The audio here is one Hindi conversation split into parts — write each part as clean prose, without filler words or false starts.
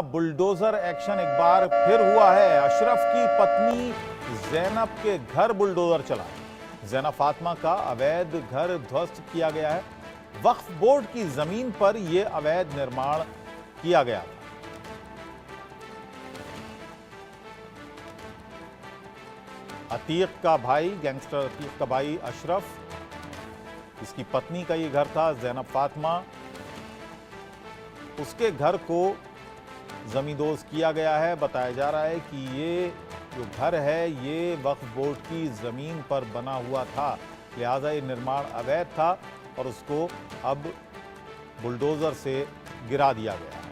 बुलडोजर एक्शन एक बार फिर हुआ है। अशरफ की पत्नी जैनब के घर बुलडोजर चला। जैनब फातिमा का अवैध घर ध्वस्त किया गया है। वक्फ बोर्ड की जमीन पर यह अवैध निर्माण किया गया था। अतीक का भाई, गैंगस्टर अतीक का भाई अशरफ, इसकी पत्नी का ये घर था जैनब फातिमा। उसके घर को जमींदोज किया गया है। बताया जा रहा है कि ये जो घर है ये वक्फ बोर्ड की जमीन पर बना हुआ था, लिहाजा ये निर्माण अवैध था और उसको अब बुलडोजर से गिरा दिया गया है।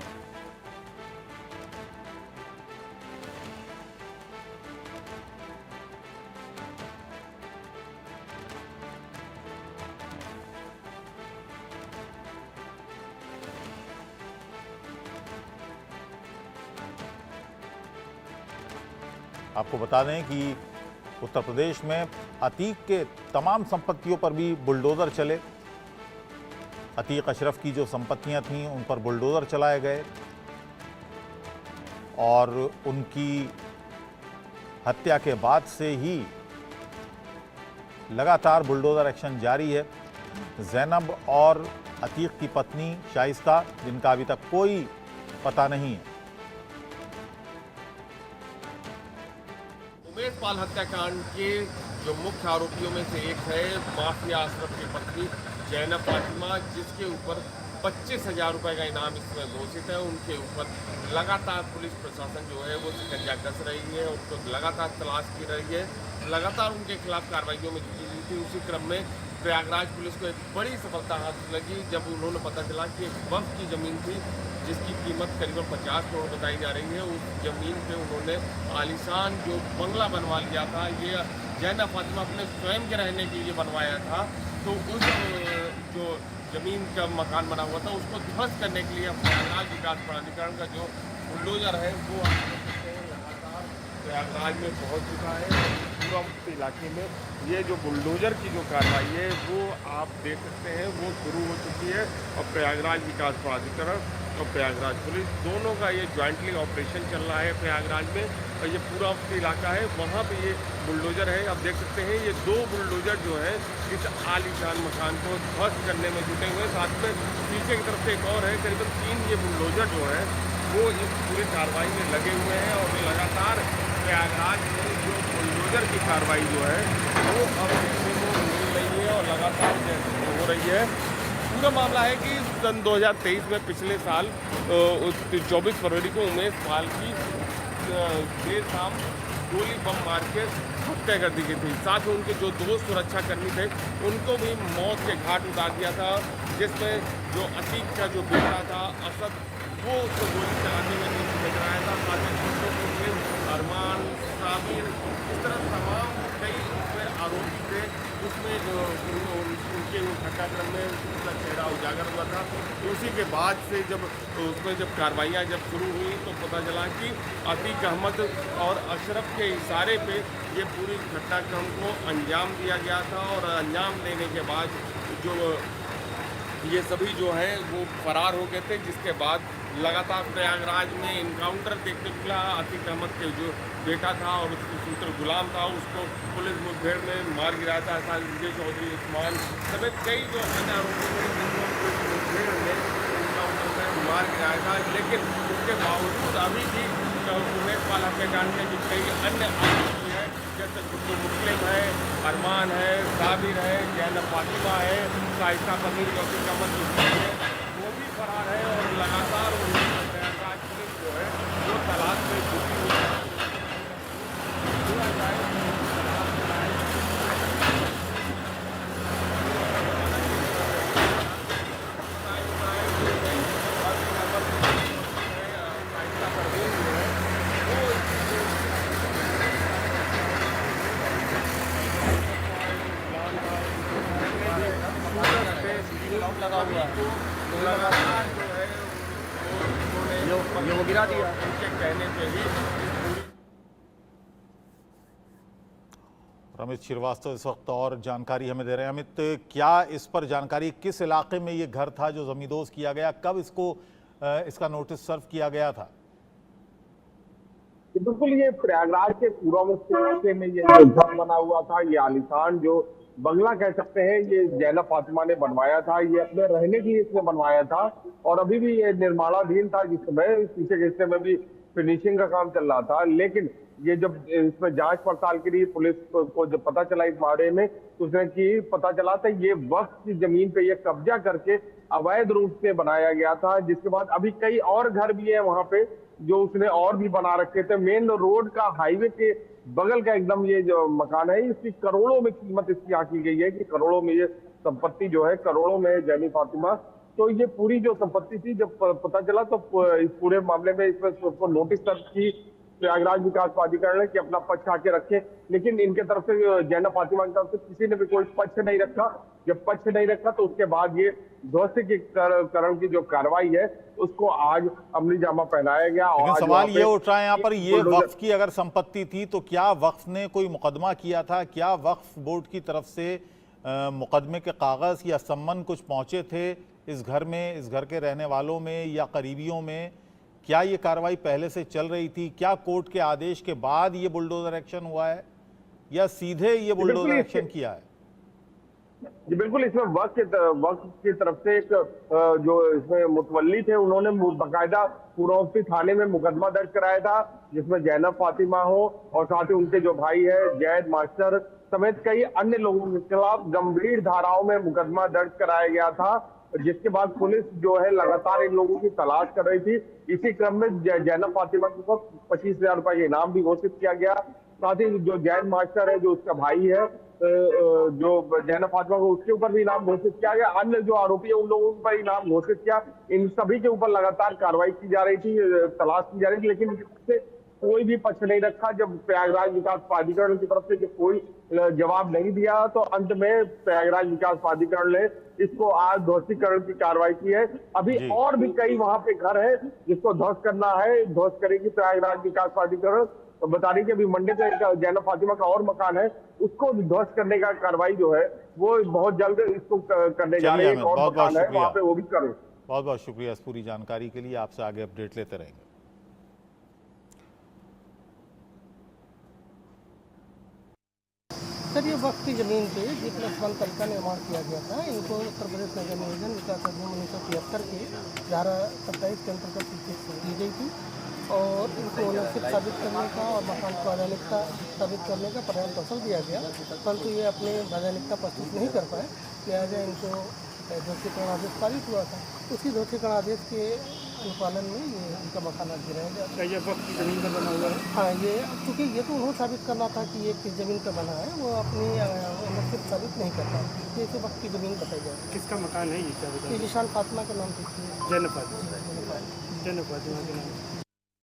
आपको बता दें कि उत्तर प्रदेश में अतीक के तमाम संपत्तियों पर भी बुलडोजर चले। अतीक अशरफ की जो संपत्तियां थीं उन पर बुलडोजर चलाए गए और उनकी हत्या के बाद से ही लगातार बुलडोजर एक्शन जारी है। जैनब और अतीक की पत्नी शाइस्ता, जिनका अभी तक कोई पता नहीं है, उमेश पाल हत्याकांड के जो मुख्य आरोपियों में से एक है माफिया अशरफ की पत्नी जैनब फातिमा, जिसके ऊपर 25,000 रुपए का इनाम इसमें घोषित है। उनके ऊपर लगातार पुलिस प्रशासन जो है वो शिकंजा कस रही है, उनको लगातार तलाश की रही है, लगातार उनके खिलाफ कार्रवाइयों में जुटी हुई थी। उसी क्रम में प्रयागराज पुलिस को एक बड़ी सफलता हासिल लगी जब उन्होंने पता चला कि एक वक्फ की ज़मीन थी जिसकी कीमत करीबन 50 करोड़ बताई जा रही है। उस ज़मीन पे उन्होंने आलीशान जो बंगला बनवा लिया था, ये जैनब फातिमा अपने स्वयं के रहने के लिए बनवाया था। तो उस जो ज़मीन का मकान बना हुआ था उसको ध्वस्त करने के लिए प्रयागराज विकास प्राधिकरण का जो बुलडोजर है वो लगातार प्रयागराज में पहुँच चुका है। पूरा इलाके में ये जो बुलडोजर की जो कार्रवाई है वो आप देख सकते हैं वो शुरू हो चुकी है और प्रयागराज विकास प्राधिकरण और प्रयागराज पुलिस दोनों का ये ज्वाइंटली ऑपरेशन चल रहा है प्रयागराज में। और ये पूरा इलाका है वहाँ पे ये बुलडोजर है। आप देख सकते हैं ये 2 बुलडोजर जो है इस आलीशान मकान को ध्वस्त करने में जुटे हुए। साथ में पीछे की तरफ से एक और है, करीबन 3 ये बुलडोजर जो है वो इस पूरी कार्रवाई में लगे हुए हैं और लगातार प्रयागराज में जो बुलडोजर की कार्रवाई जो है वो अब देखने को मिल रही है और लगातार हो रही है। पूरा मामला है कि सन 2023 में पिछले साल 24 फरवरी को उमेश पाल की देर शाम गोली बम मार के हत्या कर दी गई थी। साथ ही उनके जो 2 सुरक्षाकर्मी थे उनको भी मौत के घाट उतार दिया था, जिसमें जो अतीक का जो बेटा था असद वो उसको गोली चलाने में नजर आया था। साथ ही अरमान, साबिर, इस तरह तमाम कई उसमें आरोपी थे। उसमें जो उनके घटनाक्रम में उसका चेहरा उजागर हुआ था। उसी के बाद से जब कार्रवाइयाँ जब शुरू हुई तो पता चला कि अतीक अहमद और अशरफ के इशारे पे ये पूरी घटनाक्रम को अंजाम दिया गया था और अंजाम देने के बाद जो ये सभी जो है वो फरार हो गए थे, जिसके बाद लगातार प्रयागराज में इनकाउंटर देखने को मिला। अतीक अहमद के जो बेटा था और उसके सूत्र गुलाम था उसको पुलिस मुठभेड़ में मार गिराया था। साथ विजय चौधरी, उस्मान समेत कई जो अन्य आरोपी मुठभेड़ में इनकाउंटर में मार गिराया था। लेकिन उसके बावजूद अभी भी उमेश पाल हत्याकांड में जो कई अन्य आरोपी हैं जैसे गुड्डू मुस्लिम है, अरमान है, साबिर है, जैनब फातिमा है, शाइस्ता पनीर जो कि कमल है वो भी फरार है और लगातार प्रयागराज पुलिस जो है वो तलाश में जुटी हुई है। लगा हुआ लगातार जो है वो गिरा दिया उनके कहने पे ही। अमित श्रीवास्तव इस वक्त और जानकारी हमें दे रहे हैं। अमित, क्या इस पर जानकारी, किस इलाके में ये घर था जो जमींदोज किया गया, कब इसको इसका नोटिस सर्व किया गया था? बिल्कुल, ये प्रयागराज के पूर्व इलाके में ये जो घर बना हुआ था, ये आलीशान जो बंगला कह सकते हैं, ये जैनब फातिमा ने बनवाया था। ये अपने रहने के लिए इसने बनवाया था और अभी भी ये निर्माणाधीन था, जिस समय पीछे के हिस्से में भी फिनिशिंग का काम चल रहा था। लेकिन ये जब इसमें जांच पड़ताल के लिए पुलिस को जब पता चला इस बारे में, तो उसने कि पता चला था ये वक्फ की जमीन पे ये कब्जा करके अवैध रूप से बनाया गया था। जिसके बाद अभी कई और घर भी है वहां पे जो उसने और भी बना रखे थे। मेन रोड का, हाईवे के बगल का एकदम ये जो मकान है, इसकी करोड़ों में कीमत इसकी आंकी गई है कि करोड़ों में ये संपत्ति जो है, करोड़ों में जैनी फातिमा। तो ये पूरी जो संपत्ति थी, जब पता चला तो इस पूरे मामले में इसमें नोटिस दर्ज की प्रयागराज विकास प्राधिकरण ने कि अपना पक्ष आके रखे। लेकिन इनके तरफ से, जैनब फातिमा की तरफ से किसी ने भी कोई पक्ष नहीं रखा। जब पक्ष नहीं रखा तो उसके बाद ये ध्वस्तीकरण की जो कार्रवाई है उसको आज अमली जामा पहनाया गया। और लेकिन आज सवाल वहाँ ये पे उठ रहा है यहाँ पर, ये वक्फ की अगर संपत्ति थी तो क्या वक्फ ने कोई मुकदमा किया था? क्या वक्फ बोर्ड की तरफ से मुकदमे के कागज या सम्मन कुछ पहुंचे थे इस घर में, इस घर के रहने वालों में या करीबियों में? क्या ये कार्रवाई पहले से चल रही थी? क्या कोर्ट के आदेश के बाद ये बुलडोजर एक्शन हुआ है या सीधे ये बुलडोजर एक्शन किया है? जी बिल्कुल, इसमें वक्त की तरफ से एक जो इसमें मुतवल्ली थे, उन्होंने बाकायदा पूर्ववर्ती थाने में मुकदमा दर्ज कराया था, जिसमें जैनब फातिमा हो और साथ ही उनके जो भाई है जैद मास्टर समेत कई अन्य लोगों के खिलाफ गंभीर धाराओं में मुकदमा दर्ज कराया गया था। जिसके बाद पुलिस जो है लगातार इन लोगों की तलाश कर रही थी। इसी क्रम में जैनब फातिमा के ऊपर 25,000 रुपए का इनाम भी घोषित किया गया। साथ ही जो जैद मास्टर है, जो उसका भाई है, जो जैनब फातिमा को, उसके ऊपर भी इनाम घोषित किया गया। अन्य जो आरोपी है उन लोगों पर इनाम घोषित किया। इन सभी के ऊपर लगातार कार्रवाई की जा रही थी, तलाश की जा रही थी, लेकिन इससे कोई भी पक्ष नहीं रखा। जब प्रयागराज विकास प्राधिकरण की तरफ से जब कोई जवाब नहीं दिया तो अंत में प्रयागराज विकास प्राधिकरण ने इसको आज ध्वस्तीकरण की कार्रवाई की है। अभी और भी कई वहां पे घर है जिसको ध्वस्त करना है, ध्वस्त करेगी प्रयागराज विकास प्राधिकरण। तो बता रही कि अभी मंडे का जैनब फातिमा का और मकान है, उसको ध्वस्त करने का कार्रवाई जो है वो बहुत जल्द इसको करने जा रहे हैं। एक और मकान है वहां पे, वो भी करें। बहुत बहुत शुक्रिया इस पूरी जानकारी के लिए। आपसे आगे अपडेट लेते रहेंगे। सर, ये वक्त की ज़मीन पे G+1 तल का निर्माण किया गया था। इनको उत्तर प्रदेश नगर नियोजन विकास अधिनियम 1973 के धारा 27 के अंतर्गत दी गई थी और इनको ओनरशिप साबित करने का और मकान की वैधानिकता साबित करने का पर्याप्त अवसर दिया गया, परंतु ये अपनी वैधानिकता प्रस्तुत नहीं कर पाए। लिहाजा इनको ध्वस्तीकरण आदेश पारित हुआ था। उसी ध्वस्तीकरण आदेश के अनुपालन में ये उनका मकान आज गिराया गया। ये वक्त की जमीन पर बना हुआ है? हाँ, ये क्योंकि ये तो उन्होंने साबित करना था कि ये किस जमीन पर बना है, वो अपनी ओनरशिप साबित नहीं कर पाए, जैसे वक्त की जमीन बताई जाए। किसका मकान है ये, क्या बताया? ये निशान फातिमा के नाम से जैनब फातिमा के नाम।